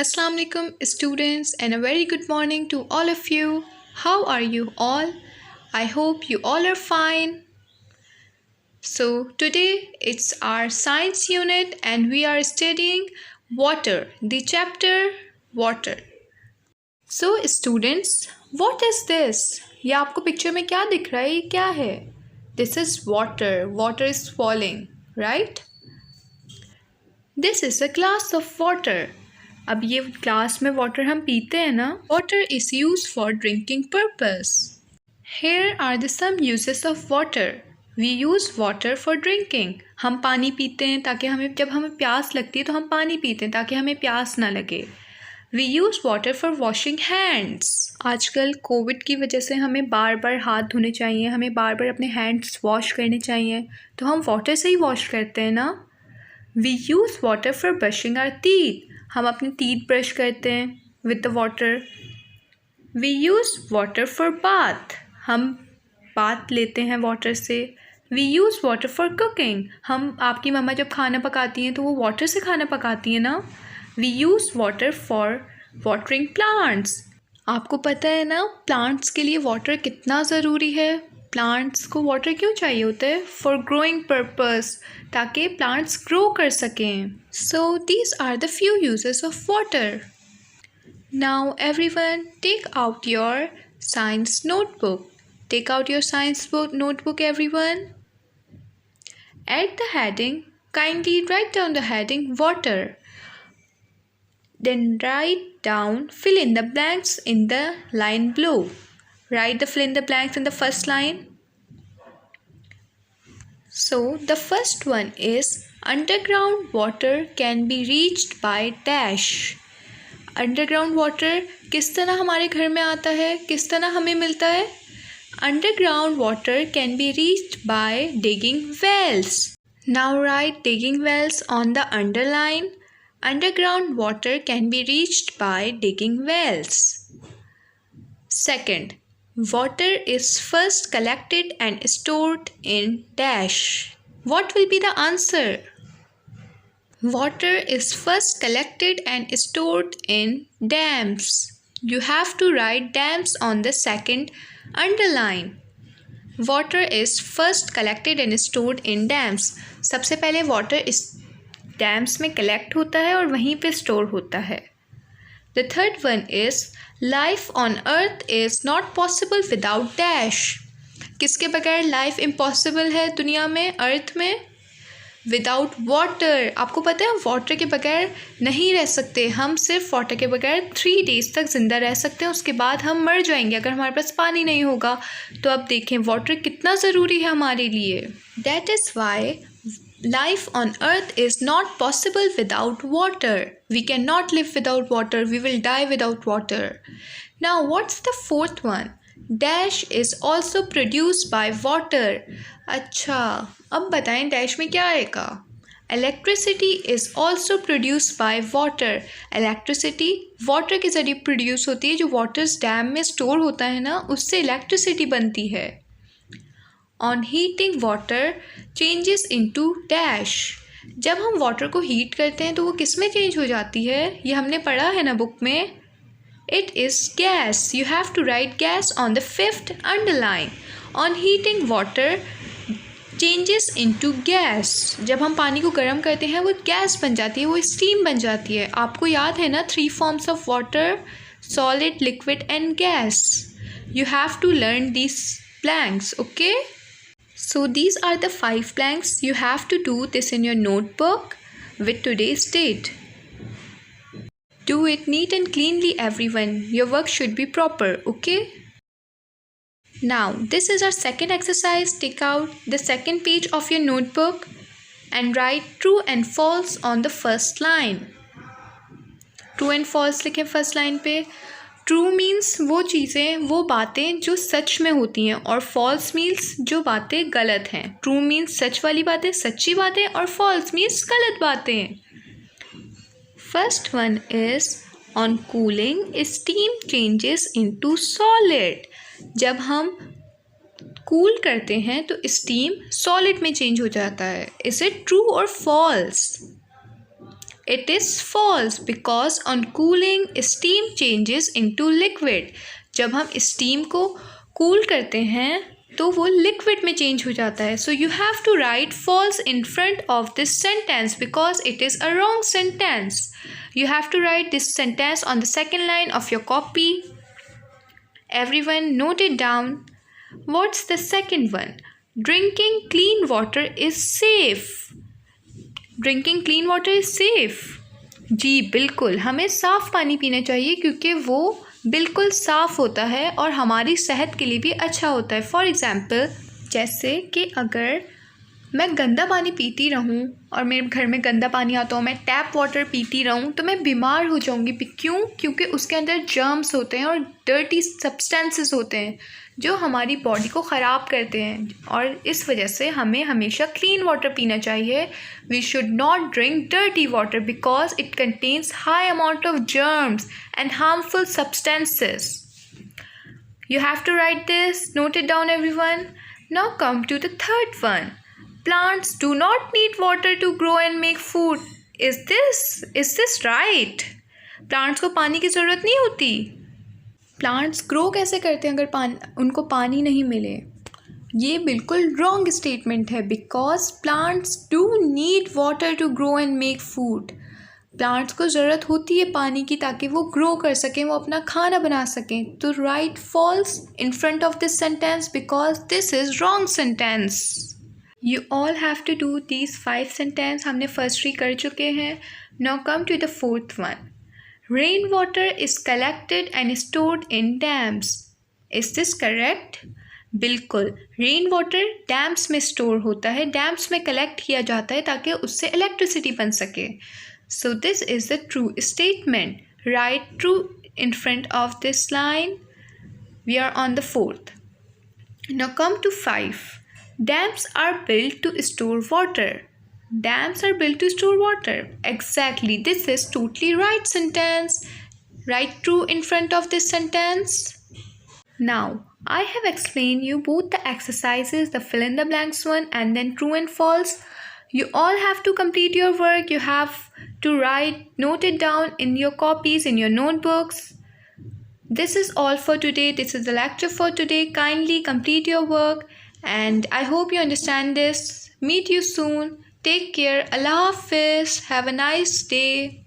Assalamu alaikum students and a very good morning to all of you. How are you all? I hope you all are fine. So today it's our science unit and we are studying water, the chapter water. So students, what is this? ये आपको picture में क्या दिख रहा है? ये क्या है? This is water. Water is falling, right? This is a glass of water. अब ये ग्लास में वाटर हम पीते हैं ना. Water is use for drinking purpose. Here are the some uses of water. We use water for drinking. हम पानी पीते हैं ताकि जब हमें प्यास लगती है तो हम पानी पीते हैं ताकि हमें प्यास ना लगे. We use water for washing hands. आजकल कोविड की वजह से हमें बार बार हाथ धोने चाहिए, हमें बार बार अपने हैंड्स वॉश करने चाहिए, तो हम वाटर से ही वॉश करते हैं ना. We use water for brushing our teeth. हम अपने टीथ ब्रश करते हैं with the water. We use water for bath. हम बाथ लेते हैं वाटर से. We use water for cooking. हम आपकी मम्मा जब खाना पकाती हैं तो वो वाटर से खाना पकाती हैं ना. We use water for watering plants. आपको पता है ना प्लांट्स के लिए वाटर कितना ज़रूरी है. प्लांट्स को वाटर क्यों चाहिए होता है? फॉर ग्रोइंग पर्पस, ताकि प्लांट्स ग्रो कर सकें. So these are the few uses of water. Now everyone take out your science notebook. Take out your science notebook everyone. At the heading, kindly write down the heading water. Then write down fill in the blanks in the line below. Write the fill in the blanks in the first line. So the first one is underground water can be reached by dash. Underground water किस तरह हमारे घर में आता है, किस तरह हमें मिलता है? Underground water can be reached by digging wells. Now write digging wells on the underline. Underground water can be reached by digging wells. Second, water is first collected and stored in dash. What will be the answer? Water is first collected and stored in dams. You have to write dams on the second underline. Water is first collected and stored in dams. सबसे पहले water इस dams में collect होता है और वहीं पे store होता है. The third one is life on earth is not possible without dash. किसके बगैर लाइफ इम्पॉसिबल है दुनिया में, अर्थ में? Without water. आपको पता है वाटर के बगैर नहीं रह सकते. हम सिर्फ वाटर के बगैर 3 days तक ज़िंदा रह सकते हैं, उसके बाद हम मर जाएंगे अगर हमारे पास पानी नहीं होगा. तो अब देखें वाटर कितना ज़रूरी है हमारे लिए. That is why life on earth is not possible without water. We cannot live without water. We will die without water. Now what's the fourth one? Dash is also produced by water. अच्छा, अब बताएं dash में क्या आएगा? Electricity is also produced by water. Electricity water के ज़रिए produce होती है. जो वाटर्स डैम में स्टोर होता है ना, उससे इलेक्ट्रिसिटी बनती है. On heating water changes into dash. जब हम वाटर को हीट करते हैं तो वो किस में चेंज हो जाती है? ये हमने पढ़ा है ना बुक में. It is gas. You have to write gas on the 5th underline. On heating water changes into gas. जब हम पानी को गर्म करते हैं वो गैस बन जाती है, वो स्टीम बन जाती है. आपको याद है ना 3 forms of water, solid, liquid and gas. You have to learn these blanks, okay? So these are the 5 blanks. You have to do this in your notebook with today's date. Do it neat and cleanly everyone. Your work should be proper, okay? Now this is our second exercise. Take out the second page of your notebook and write true and false on the first line. True and false लिखें first line पे. True means वो चीज़ें, वो बातें जो सच में होती हैं, और फॉल्स मीन्स जो बातें गलत हैं. ट्रू मीन्स सच वाली बातें, सच्ची बातें, और फॉल्स मीन्स गलत बातें. First one is on cooling steam changes into solid. जब हम कूल करते हैं तो स्टीम सॉलिड में चेंज हो जाता है. इज़ इट ट्रू और false? It is false because on cooling steam changes into liquid. जब हम steam को cool करते हैं तो वो liquid में change हो जाता है. So you have to write false in front of this sentence because it is a wrong sentence. You have to write this sentence on the second line of your copy. Everyone note it down. What's the second one? Drinking clean water is safe. Drinking clean water is safe. जी बिल्कुल, हमें साफ़ पानी पीना चाहिए क्योंकि वो बिल्कुल साफ़ होता है और हमारी सेहत के लिए भी अच्छा होता है. फॉर एग्ज़ाम्पल, जैसे कि अगर मैं गंदा पानी पीती रहूं और मेरे घर में गंदा पानी आता हो, मैं टैप वाटर पीती रहूं तो मैं बीमार हो जाऊंगी. क्यों? क्योंकि उसके अंदर जर्म्स होते हैं और डर्टी सब्सटेंसेस होते हैं जो हमारी बॉडी को ख़राब करते हैं और इस वजह से हमें हमेशा क्लीन वाटर पीना चाहिए. We should not drink dirty water because it contains high amount of germs and harmful substances. You have to write this. Note it down, everyone. Now come to the third one. Plants do not need water to grow and make food. Is this right? Plants को पानी की ज़रूरत नहीं होती. Plants grow कैसे करते हैं अगर उनको पानी नहीं मिले? ये बिल्कुल wrong statement है because plants do need water to grow and make food. Plants को ज़रूरत होती है पानी की ताकि वो ग्रो कर सकें, वो अपना खाना बना सकें. तो right false in front of this sentence because this is wrong sentence. You all have to do these 5 sentence. हमने फर्स्ट 3 कर चुके हैं. Now come to the fourth one. Rain water is collected and stored in dams. Is this correct? बिल्कुल, rain water dams में store होता है, dams में collect किया जाता है ताकि उससे इलेक्ट्रिसिटी बन सके. So this is the true statement. Write true in front of this line. We are on the 4th. Now come to 5. Dams are built to store water. Dams are built to store water. Exactly. This is totally right sentence. Write true in front of this sentence. Now, I have explained you both the exercises, the fill in the blanks one and then true and false. You all have to complete your work. You have to write, note it down in your copies, in your notebooks. This is all for today. This is the lecture for today. Kindly complete your work and I hope you understand this. Meet you soon. Take care. Allah Hafiz. Have a nice day.